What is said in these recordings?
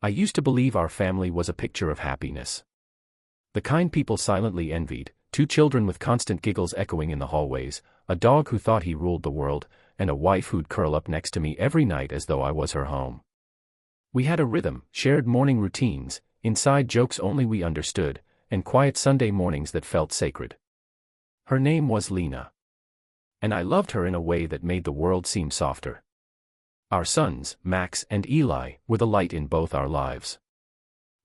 I used to believe our family was a picture of happiness. The kind people silently envied, 2 children with constant giggles echoing in the hallways, a dog who thought he ruled the world, and a wife who'd curl up next to me every night as though I was her home. We had a rhythm, shared morning routines, inside jokes only we understood, and quiet Sunday mornings that felt sacred. Her name was Lena. And I loved her in a way that made the world seem softer. Our sons, Max and Eli, were the light in both our lives.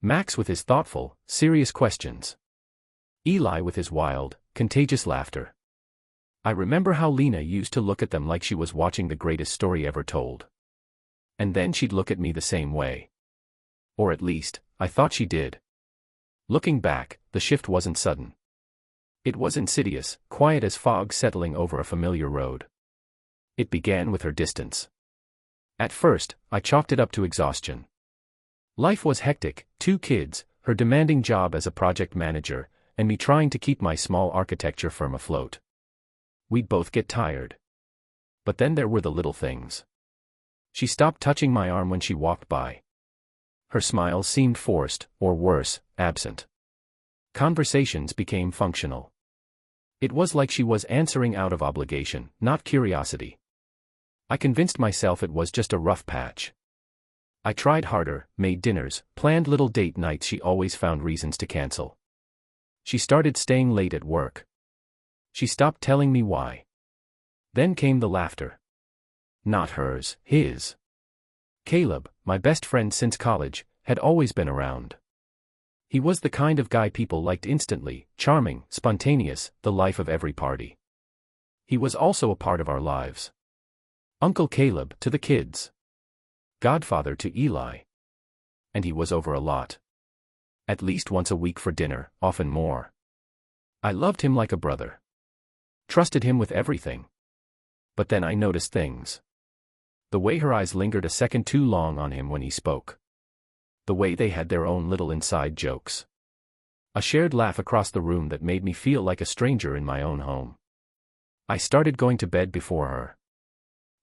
Max with his thoughtful, serious questions. Eli with his wild, contagious laughter. I remember how Lena used to look at them like she was watching the greatest story ever told. And then she'd look at me the same way. Or at least, I thought she did. Looking back, the shift wasn't sudden. It was insidious, quiet as fog settling over a familiar road. It began with her distance. At first, I chalked it up to exhaustion. Life was hectic, 2 kids, her demanding job as a project manager, and me trying to keep my small architecture firm afloat. We'd both get tired. But then there were the little things. She stopped touching my arm when she walked by. Her smile seemed forced, or worse, absent. Conversations became functional. It was like she was answering out of obligation, not curiosity. I convinced myself it was just a rough patch. I tried harder, made dinners, planned little date nights she always found reasons to cancel. She started staying late at work. She stopped telling me why. Then came the laughter. Not hers, his. Caleb, my best friend since college, had always been around. He was the kind of guy people liked instantly, charming, spontaneous, the life of every party. He was also a part of our lives. Uncle Caleb to the kids. Godfather to Eli. And he was over a lot. At least once a week for dinner, often more. I loved him like a brother. Trusted him with everything. But then I noticed things. The way her eyes lingered a second too long on him when he spoke. The way they had their own little inside jokes. A shared laugh across the room that made me feel like a stranger in my own home. I started going to bed before her.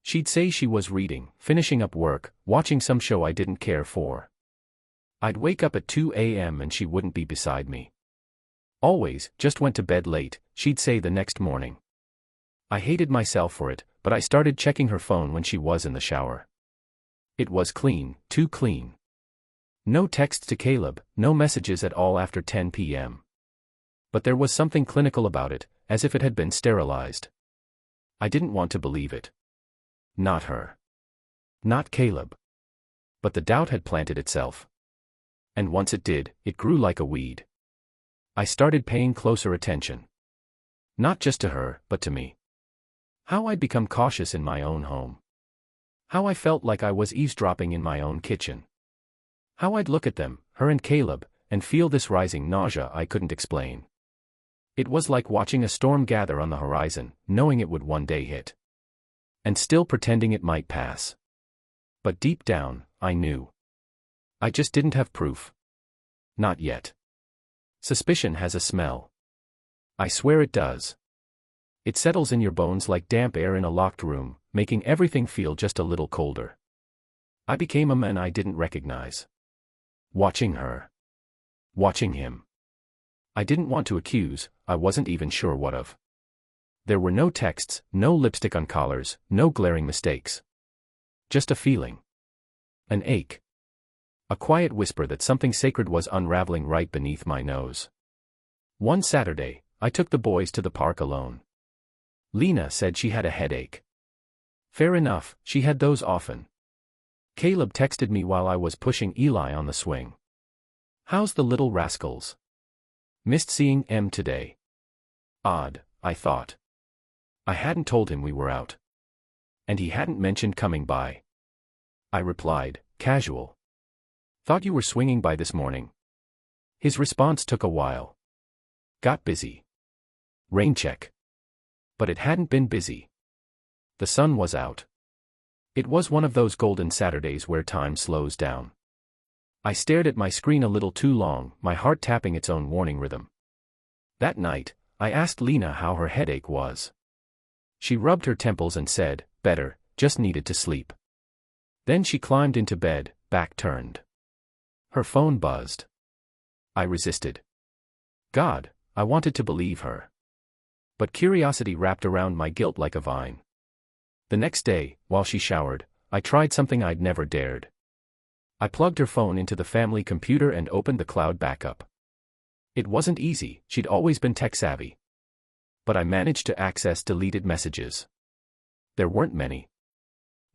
She'd say she was reading, finishing up work, watching some show I didn't care for. I'd wake up at 2 a.m. and she wouldn't be beside me. Always, just went to bed late, she'd say the next morning. I hated myself for it, but I started checking her phone when she was in the shower. It was clean, too clean. No texts to Caleb, no messages at all after 10 p.m. But there was something clinical about it, as if it had been sterilized. I didn't want to believe it. Not her. Not Caleb. But the doubt had planted itself. And once it did, it grew like a weed. I started paying closer attention. Not just to her, but to me. How I'd become cautious in my own home. How I felt like I was eavesdropping in my own kitchen. How I'd look at them, her and Caleb, and feel this rising nausea I couldn't explain. It was like watching a storm gather on the horizon, knowing it would one day hit. And still pretending it might pass. But deep down, I knew. I just didn't have proof. Not yet. Suspicion has a smell. I swear it does. It settles in your bones like damp air in a locked room, making everything feel just a little colder. I became a man I didn't recognize. Watching her. Watching him. I didn't want to accuse, I wasn't even sure what of. There were no texts, no lipstick on collars, no glaring mistakes. Just a feeling. An ache. A quiet whisper that something sacred was unraveling right beneath my nose. One Saturday, I took the boys to the park alone. Lena said she had a headache. Fair enough, she had those often. Caleb texted me while I was pushing Eli on the swing. "How's the little rascals? Missed seeing M today." Odd, I thought. I hadn't told him we were out. And he hadn't mentioned coming by. I replied, casual. "Thought you were swinging by this morning." His response took a while. "Got busy. Rain check." But it hadn't been busy. The sun was out. It was one of those golden Saturdays where time slows down. I stared at my screen a little too long, my heart tapping its own warning rhythm. That night, I asked Lena how her headache was. She rubbed her temples and said, "Better, just needed to sleep." Then she climbed into bed, back turned. Her phone buzzed. I resisted. God, I wanted to believe her. But curiosity wrapped around my guilt like a vine. The next day, while she showered, I tried something I'd never dared. I plugged her phone into the family computer and opened the cloud backup. It wasn't easy, she'd always been tech-savvy. But I managed to access deleted messages. There weren't many.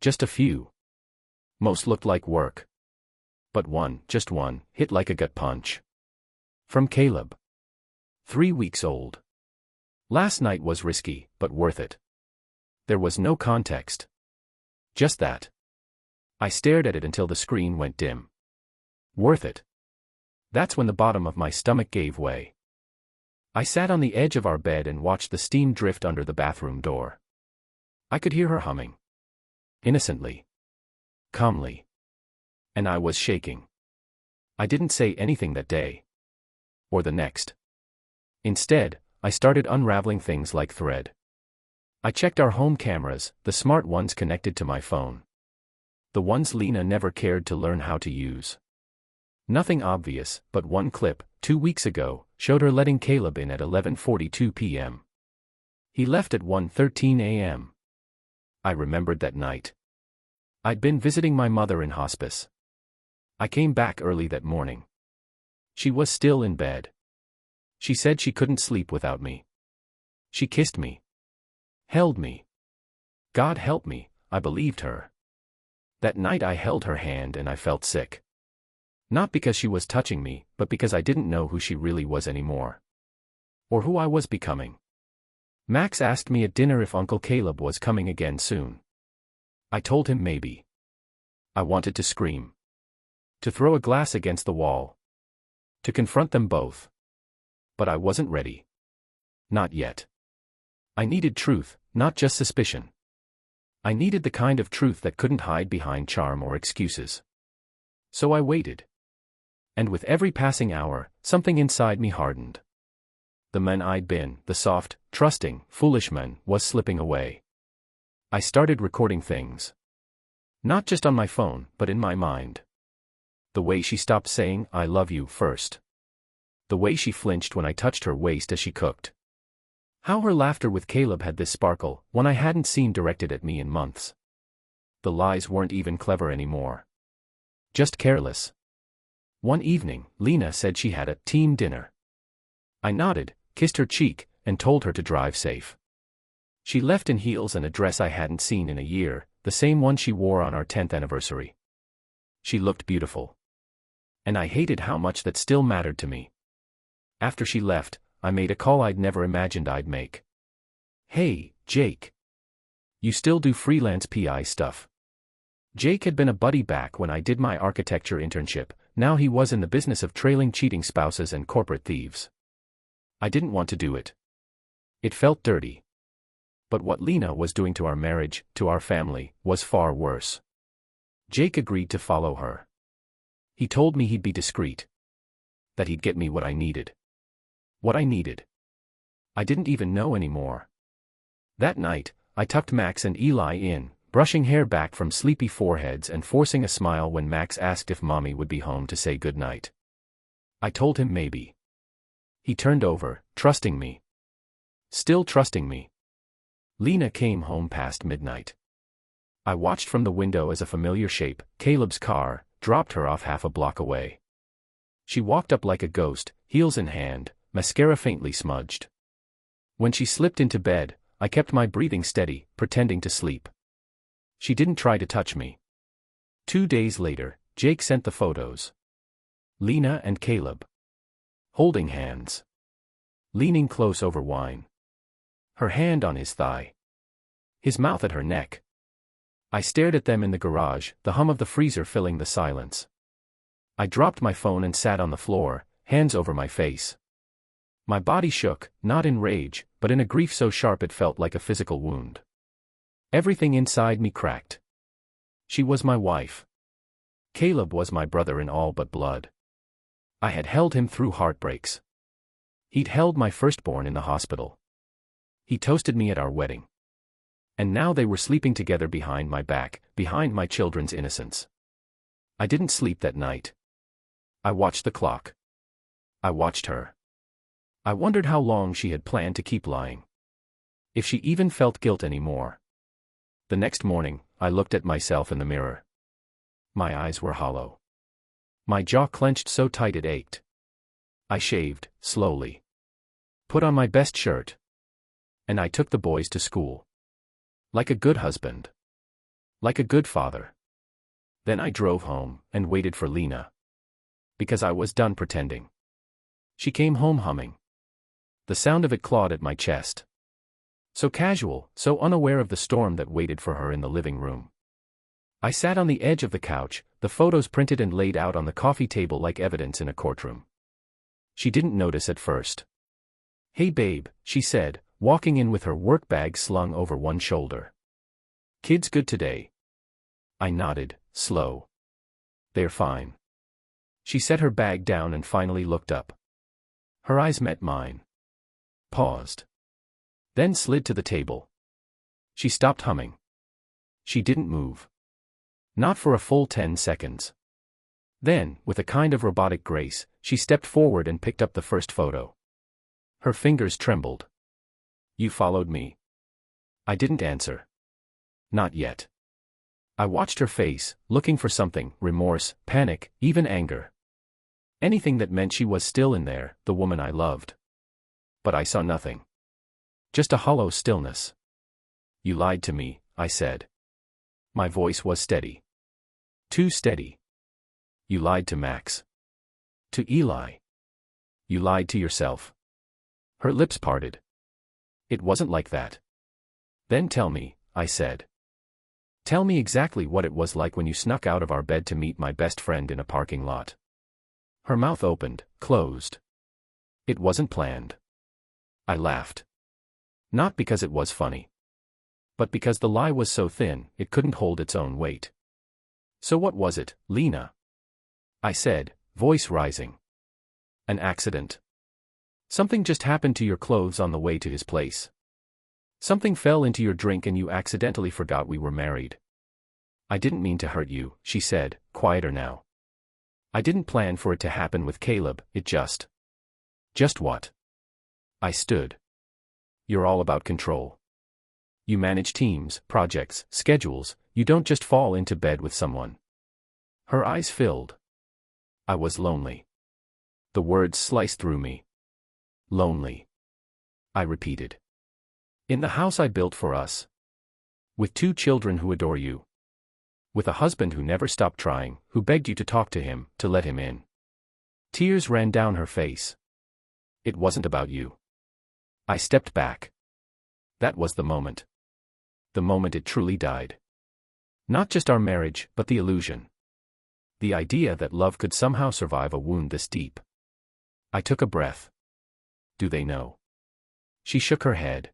Just a few. Most looked like work. But one, just one, hit like a gut punch. From Caleb. 3 weeks old. Last night was risky, but worth it. There was no context. Just that. I stared at it until the screen went dim. Worth it. That's when the bottom of my stomach gave way. I sat on the edge of our bed and watched the steam drift under the bathroom door. I could hear her humming. Innocently. Calmly. And I was shaking. I didn't say anything that day. Or the next. Instead, I started unraveling things like thread. I checked our home cameras, the smart ones connected to my phone. The ones Lena never cared to learn how to use. Nothing obvious, but one clip, 2 weeks ago, showed her letting Caleb in at 11:42 p.m. He left at 1:13 a.m. I remembered that night. I'd been visiting my mother in hospice. I came back early that morning. She was still in bed. She said she couldn't sleep without me. She kissed me. Held me. God help me, I believed her. That night I held her hand and I felt sick. Not because she was touching me, but because I didn't know who she really was anymore. Or who I was becoming. Max asked me at dinner if Uncle Caleb was coming again soon. I told him maybe. I wanted to scream. To throw a glass against the wall. To confront them both. But I wasn't ready. Not yet. I needed truth, not just suspicion. I needed the kind of truth that couldn't hide behind charm or excuses. So I waited. And with every passing hour, something inside me hardened. The man I'd been, the soft, trusting, foolish man, was slipping away. I started recording things. Not just on my phone, but in my mind. The way she stopped saying, "I love you" first. The way she flinched when I touched her waist as she cooked. How her laughter with Caleb had this sparkle, one I hadn't seen directed at me in months. The lies weren't even clever anymore. Just careless. One evening, Lena said she had a team dinner. I nodded, kissed her cheek, and told her to drive safe. She left in heels and a dress I hadn't seen in a year, the same one she wore on our 10th anniversary. She looked beautiful. And I hated how much that still mattered to me. After she left, I made a call I'd never imagined I'd make. "Hey, Jake. You still do freelance PI stuff?" Jake had been a buddy back when I did my architecture internship. Now he was in the business of trailing cheating spouses and corporate thieves. I didn't want to do it. It felt dirty. But what Lena was doing to our marriage, to our family, was far worse. Jake agreed to follow her. He told me he'd be discreet. That he'd get me what I needed. What I needed. I didn't even know anymore. That night, I tucked Max and Eli in, brushing hair back from sleepy foreheads and forcing a smile when Max asked if Mommy would be home to say goodnight. I told him maybe. He turned over, trusting me. Still trusting me. Lena came home past midnight. I watched from the window as a familiar shape, Caleb's car, dropped her off half a block away. She walked up like a ghost, heels in hand, mascara faintly smudged. When she slipped into bed, I kept my breathing steady, pretending to sleep. She didn't try to touch me. 2 days later, Jake sent the photos. Lena and Caleb. Holding hands. Leaning close over wine. Her hand on his thigh. His mouth at her neck. I stared at them in the garage, the hum of the freezer filling the silence. I dropped my phone and sat on the floor, hands over my face. My body shook, not in rage, but in a grief so sharp it felt like a physical wound. Everything inside me cracked. She was my wife. Caleb was my brother in all but blood. I had held him through heartbreaks. He'd held my firstborn in the hospital. He toasted me at our wedding. And now they were sleeping together behind my back, behind my children's innocence. I didn't sleep that night. I watched the clock. I watched her. I wondered how long she had planned to keep lying. If she even felt guilt anymore. The next morning, I looked at myself in the mirror. My eyes were hollow. My jaw clenched so tight it ached. I shaved, slowly. Put on my best shirt. And I took the boys to school. Like a good husband. Like a good father. Then I drove home, and waited for Lena. Because I was done pretending. She came home humming. The sound of it clawed at my chest. So casual, so unaware of the storm that waited for her in the living room. I sat on the edge of the couch, the photos printed and laid out on the coffee table like evidence in a courtroom. She didn't notice at first. "Hey babe," she said, walking in with her work bag slung over one shoulder. "Kids good today?" I nodded, slow. "They're fine." She set her bag down and finally looked up. Her eyes met mine. Paused. Then slid to the table. She stopped humming. She didn't move. Not for a full 10 seconds. Then, with a kind of robotic grace, she stepped forward and picked up the first photo. Her fingers trembled. "You followed me?" I didn't answer. Not yet. I watched her face, looking for something, remorse, panic, even anger. Anything that meant she was still in there, the woman I loved. But I saw nothing. Just a hollow stillness. "You lied to me," I said. My voice was steady. Too steady. "You lied to Max. To Eli. You lied to yourself." Her lips parted. "It wasn't like that." "Then tell me," I said. "Tell me exactly what it was like when you snuck out of our bed to meet my best friend in a parking lot." Her mouth opened, closed. "It wasn't planned." I laughed. Not because it was funny. But because the lie was so thin, it couldn't hold its own weight. "So what was it, Lena?" I said, voice rising. "An accident. Something just happened to your clothes on the way to his place. Something fell into your drink and you accidentally forgot we were married." "I didn't mean to hurt you," she said, quieter now. "I didn't plan for it to happen with Caleb, it just..." "Just what?" I stood. "You're all about control. You manage teams, projects, schedules, you don't just fall into bed with someone." Her eyes filled. I was lonely. The words sliced through me. "Lonely," I repeated. "In the house I built for us. With 2 children who adore you. With a husband who never stopped trying, who begged you to talk to him, to let him in." Tears ran down her face. "It wasn't about you." I stepped back. That was the moment. The moment it truly died. Not just our marriage, but the illusion. The idea that love could somehow survive a wound this deep. I took a breath. "Do they know?" She shook her head.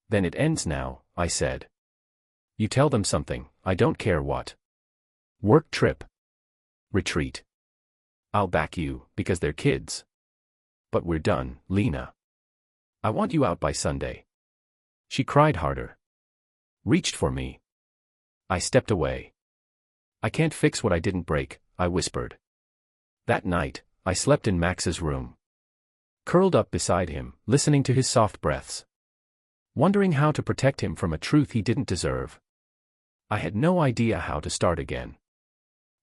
"Then it ends now," I said. "You tell them something, I don't care what. Work trip. Retreat. I'll back you, because they're kids. But we're done, Lena. I want you out by Sunday." She cried harder. Reached for me. I stepped away. "I can't fix what I didn't break," I whispered. That night, I slept in Max's room. Curled up beside him, listening to his soft breaths. Wondering how to protect him from a truth he didn't deserve. I had no idea how to start again.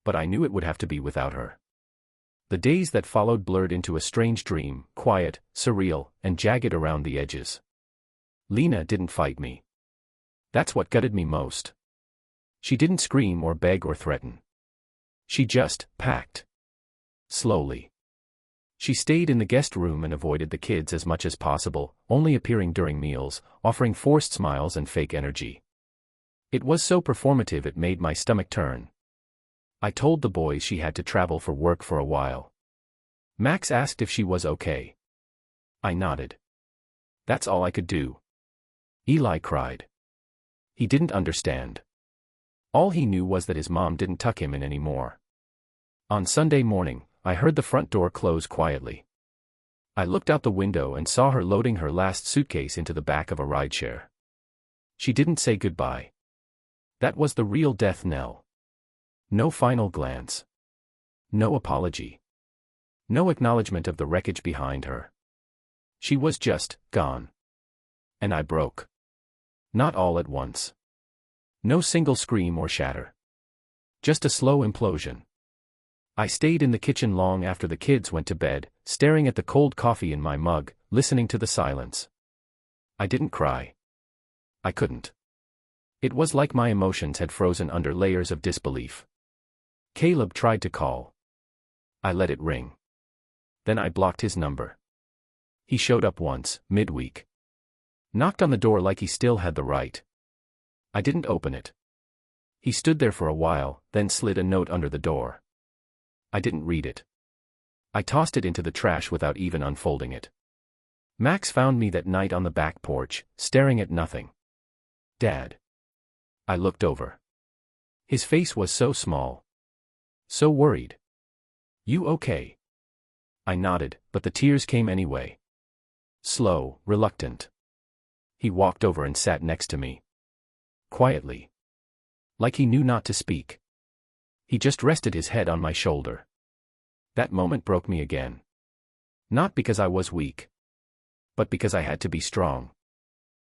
But I knew it would have to be without her. The days that followed blurred into a strange dream, quiet, surreal, and jagged around the edges. Lena didn't fight me. That's what gutted me most. She didn't scream or beg or threaten. She just packed. Slowly. She stayed in the guest room and avoided the kids as much as possible, only appearing during meals, offering forced smiles and fake energy. It was so performative it made my stomach turn. I told the boys she had to travel for work for a while. Max asked if she was okay. I nodded. That's all I could do. Eli cried. He didn't understand. All he knew was that his mom didn't tuck him in anymore. On Sunday morning, I heard the front door close quietly. I looked out the window and saw her loading her last suitcase into the back of a rideshare. She didn't say goodbye. That was the real death knell. No final glance. No apology. No acknowledgement of the wreckage behind her. She was just gone. And I broke. Not all at once. No single scream or shatter. Just a slow implosion. I stayed in the kitchen long after the kids went to bed, staring at the cold coffee in my mug, listening to the silence. I didn't cry. I couldn't. It was like my emotions had frozen under layers of disbelief. Caleb tried to call. I let it ring. Then I blocked his number. He showed up once, midweek. Knocked on the door like he still had the right. I didn't open it. He stood there for a while, then slid a note under the door. I didn't read it. I tossed it into the trash without even unfolding it. Max found me that night on the back porch, staring at nothing. Dad. I looked over. His face was so small. So worried. You okay? I nodded, but the tears came anyway. Slow, reluctant. He walked over and sat next to me. Quietly. Like he knew not to speak. He just rested his head on my shoulder. That moment broke me again. Not because I was weak. But because I had to be strong.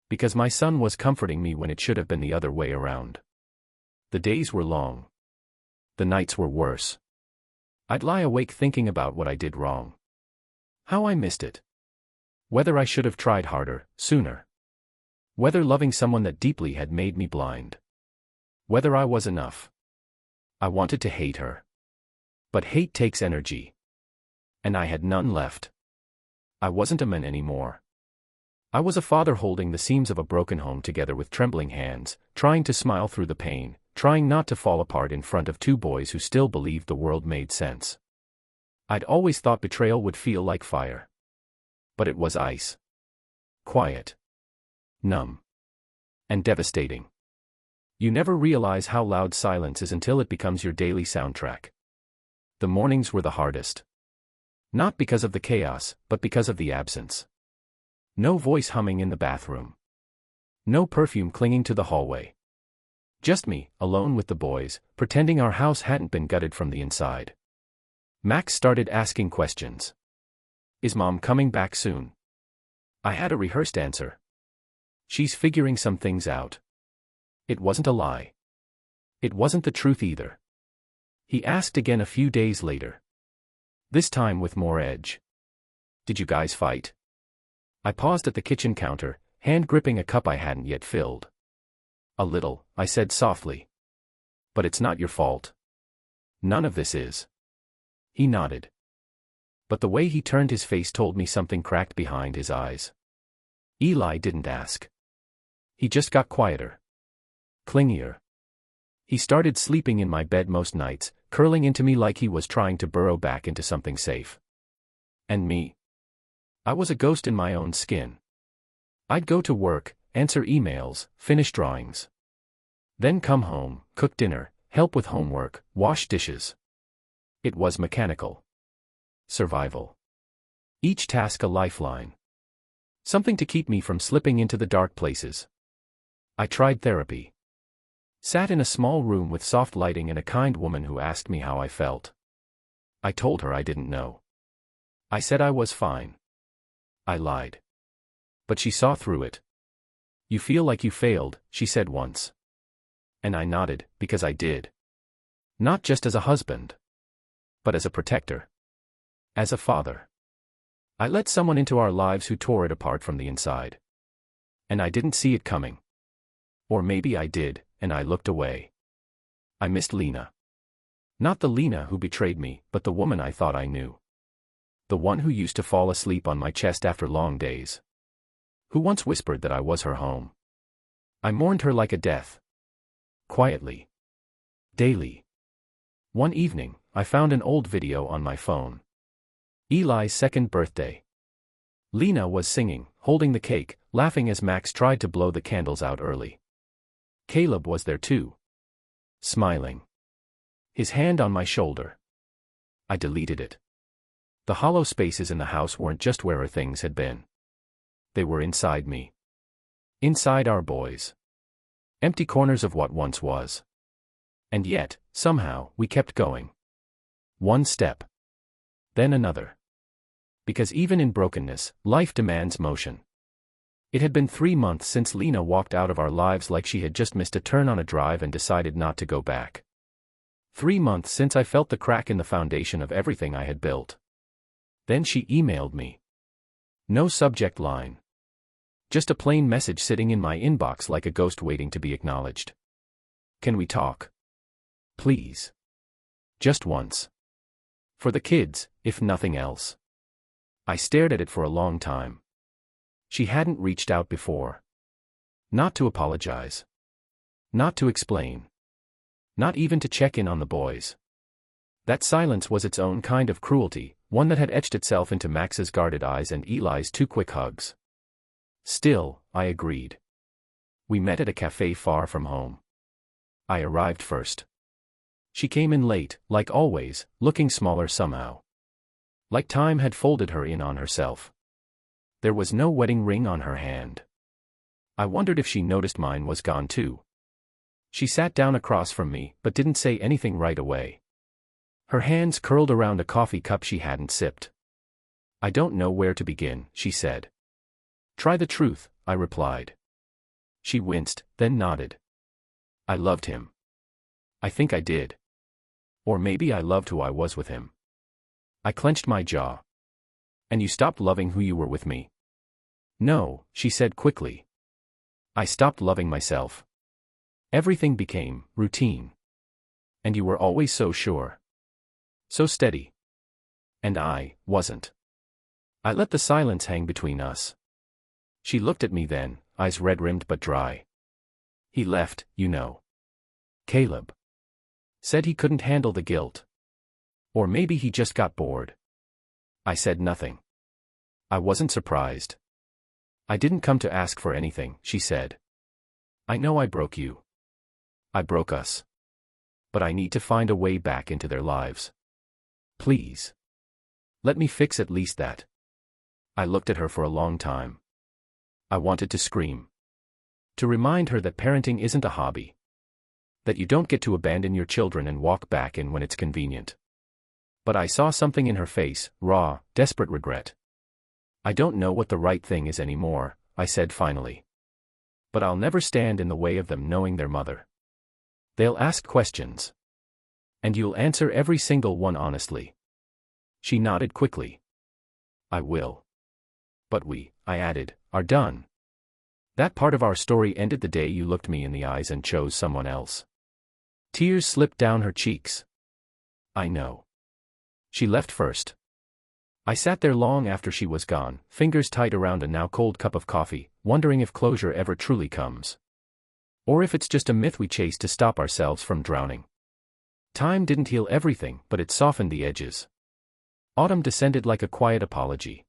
Because my son was comforting me when it should have been the other way around. The days were long. The nights were worse. I'd lie awake thinking about what I did wrong. How I missed it. Whether I should have tried harder, sooner. Whether loving someone that deeply had made me blind. Whether I was enough. I wanted to hate her. But hate takes energy. And I had none left. I wasn't a man anymore. I was a father holding the seams of a broken home together with trembling hands, trying to smile through the pain, trying not to fall apart in front of two boys who still believed the world made sense. I'd always thought betrayal would feel like fire. But it was ice. Quiet. Numb. And devastating. You never realize how loud silence is until it becomes your daily soundtrack. The mornings were the hardest. Not because of the chaos, but because of the absence. No voice humming in the bathroom. No perfume clinging to the hallway. Just me, alone with the boys, pretending our house hadn't been gutted from the inside. Max started asking questions. Is Mom coming back soon? I had a rehearsed answer. She's figuring some things out. It wasn't a lie. It wasn't the truth either. He asked again a few days later. This time with more edge. Did you guys fight? I paused at the kitchen counter, hand gripping a cup I hadn't yet filled. A little, I said softly. But it's not your fault. None of this is. He nodded. But the way he turned his face told me something cracked behind his eyes. Eli didn't ask. He just got quieter. Clingier. He started sleeping in my bed most nights, curling into me like he was trying to burrow back into something safe. And me? I was a ghost in my own skin. I'd go to work, answer emails, finish drawings. Then come home, cook dinner, help with homework, wash dishes. It was mechanical. Survival. Each task a lifeline. Something to keep me from slipping into the dark places. I tried therapy. Sat in a small room with soft lighting and a kind woman who asked me how I felt. I told her I didn't know. I said I was fine. I lied. But she saw through it. You feel like you failed, she said once. And I nodded, because I did. Not just as a husband. But as a protector. As a father. I let someone into our lives who tore it apart from the inside. And I didn't see it coming. Or maybe I did, and I looked away. I missed Lena. Not the Lena who betrayed me, but the woman I thought I knew. The one who used to fall asleep on my chest after long days. Who once whispered that I was her home. I mourned her like a death. Quietly. Daily. One evening, I found an old video on my phone. Eli's second birthday. Lena was singing, holding the cake, laughing as Max tried to blow the candles out early. Caleb was there too. Smiling. His hand on my shoulder. I deleted it. The hollow spaces in the house weren't just where her things had been. They were inside me. Inside our boys. Empty corners of what once was. And yet, somehow, we kept going. One step. then another. Because even in brokenness, life demands motion. It had been 3 months since Lena walked out of our lives like she had just missed a turn on a drive and decided not to go back. 3 months since I felt the crack in the foundation of everything I had built. Then she emailed me. No subject line. Just a plain message sitting in my inbox like a ghost waiting to be acknowledged. Can we talk? Please. Just once. For the kids, if nothing else. I stared at it for a long time. She hadn't reached out before. Not to apologize. Not to explain. Not even to check in on the boys. That silence was its own kind of cruelty, one that had etched itself into Max's guarded eyes and Eli's 2 quick hugs. Still, I agreed. We met at a cafe far from home. I arrived first. She came in late, like always, looking smaller somehow. Like time had folded her in on herself. There was no wedding ring on her hand. I wondered if she noticed mine was gone too. She sat down across from me, but didn't say anything right away. Her hands curled around a coffee cup she hadn't sipped. I don't know where to begin, she said. Try the truth, I replied. She winced, then nodded. I loved him. I think I did. Or maybe I loved who I was with him. I clenched my jaw. And you stopped loving who you were with me? No, she said quickly. I stopped loving myself. Everything became routine. And you were always so sure. So steady. And I wasn't. I let the silence hang between us. She looked at me then, eyes red-rimmed but dry. He left, you know. Caleb. Said he couldn't handle the guilt. Or maybe he just got bored. I said nothing. I wasn't surprised. I didn't come to ask for anything, she said. I know I broke you. I broke us. But I need to find a way back into their lives. Please. Let me fix at least that. I looked at her for a long time. I wanted to scream. To remind her that parenting isn't a hobby. That you don't get to abandon your children and walk back in when it's convenient. But I saw something in her face, raw, desperate regret. I don't know what the right thing is anymore, I said finally. But I'll never stand in the way of them knowing their mother. They'll ask questions. And you'll answer every single one honestly. She nodded quickly. I will. But we, I added, are done. That part of our story ended the day you looked me in the eyes and chose someone else. Tears slipped down her cheeks. I know. She left first. I sat there long after she was gone, fingers tight around a now cold cup of coffee, wondering if closure ever truly comes. Or if it's just a myth we chase to stop ourselves from drowning. Time didn't heal everything, but it softened the edges. Autumn descended like a quiet apology.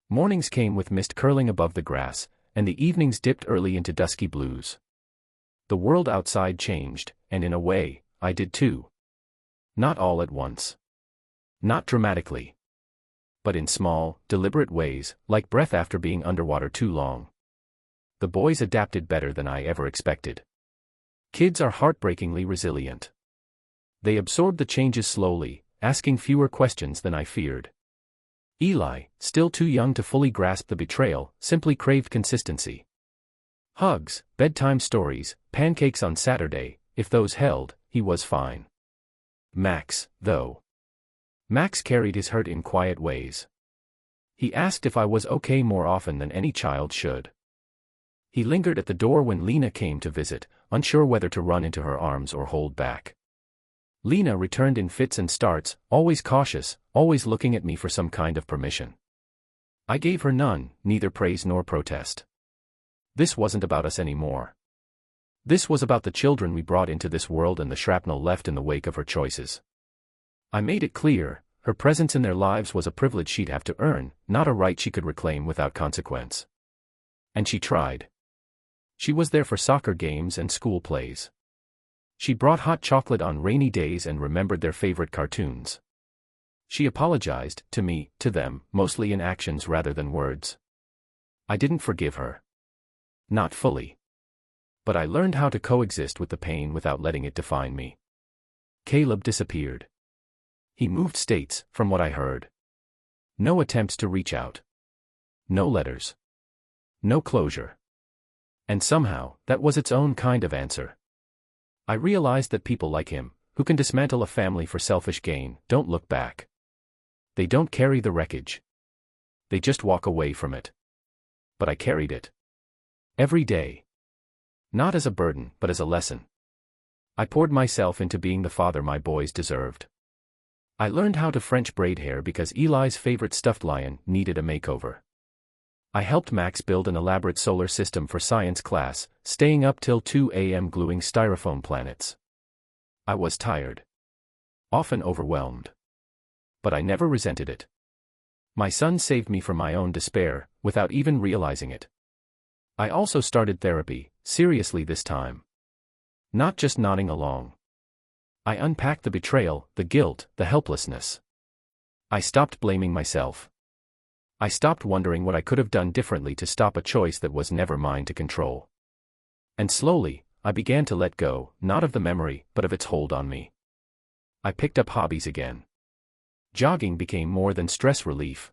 Mornings came with mist curling above the grass, and the evenings dipped early into dusky blues. The world outside changed, and in a way, I did too. Not all at once. Not dramatically. But in small, deliberate ways, like breath after being underwater too long. The boys adapted better than I ever expected. Kids are heartbreakingly resilient. They absorbed the changes slowly, asking fewer questions than I feared. Eli, still too young to fully grasp the betrayal, simply craved consistency. Hugs, bedtime stories, pancakes on Saturday, if those held, he was fine. Max, though. Max carried his hurt in quiet ways. He asked if I was okay more often than any child should. He lingered at the door when Lena came to visit, unsure whether to run into her arms or hold back. Lena returned in fits and starts, always cautious, always looking at me for some kind of permission. I gave her none, neither praise nor protest. This wasn't about us anymore. This was about the children we brought into this world and the shrapnel left in the wake of her choices. I made it clear, her presence in their lives was a privilege she'd have to earn, not a right she could reclaim without consequence. And she tried. She was there for soccer games and school plays. She brought hot chocolate on rainy days and remembered their favorite cartoons. She apologized, to me, to them, mostly in actions rather than words. I didn't forgive her. Not fully. But I learned how to coexist with the pain without letting it define me. Caleb disappeared. He moved states, from what I heard. No attempts to reach out. No letters. No closure. And somehow, that was its own kind of answer. I realized that people like him, who can dismantle a family for selfish gain, don't look back. They don't carry the wreckage. They just walk away from it. But I carried it. Every day. Not as a burden, but as a lesson. I poured myself into being the father my boys deserved. I learned how to French braid hair because Eli's favorite stuffed lion needed a makeover. I helped Max build an elaborate solar system for science class, staying up till 2 a.m. gluing styrofoam planets. I was tired. Often overwhelmed. But I never resented it. My son saved me from my own despair, without even realizing it. I also started therapy, seriously this time. Not just nodding along. I unpacked the betrayal, the guilt, the helplessness. I stopped blaming myself. I stopped wondering what I could have done differently to stop a choice that was never mine to control. And slowly, I began to let go, not of the memory, but of its hold on me. I picked up hobbies again. Jogging became more than stress relief.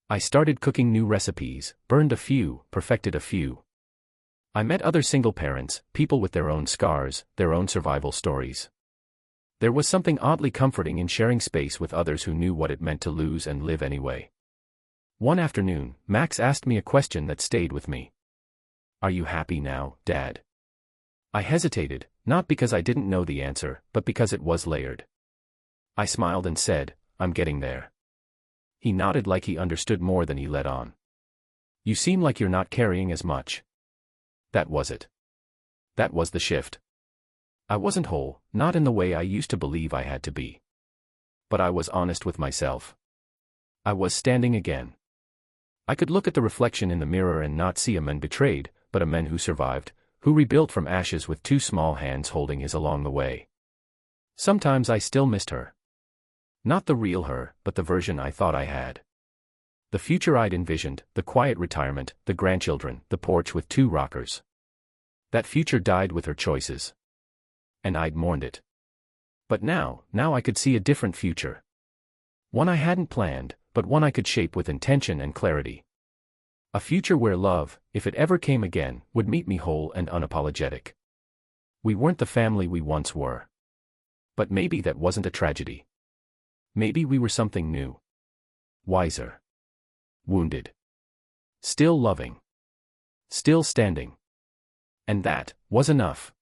I started cooking new recipes, burned a few, perfected a few. I met other single parents, people with their own scars, their own survival stories. There was something oddly comforting in sharing space with others who knew what it meant to lose and live anyway. One afternoon, Max asked me a question that stayed with me. "Are you happy now, Dad?" I hesitated, not because I didn't know the answer, but because it was layered. I smiled and said, "I'm getting there." He nodded like he understood more than he let on. "You seem like you're not carrying as much." That was it. That was the shift. I wasn't whole, not in the way I used to believe I had to be. But I was honest with myself. I was standing again. I could look at the reflection in the mirror and not see a man betrayed, but a man who survived, who rebuilt from ashes with two small hands holding his along the way. Sometimes I still missed her. Not the real her, but the version I thought I had. The future I'd envisioned, the quiet retirement, the grandchildren, the porch with 2 rockers. That future died with her choices. And I'd mourned it. But now I could see a different future. One I hadn't planned, but one I could shape with intention and clarity. A future where love, if it ever came again, would meet me whole and unapologetic. We weren't the family we once were. But maybe that wasn't a tragedy. Maybe we were something new. Wiser. Wounded. Still loving. Still standing. And that was enough.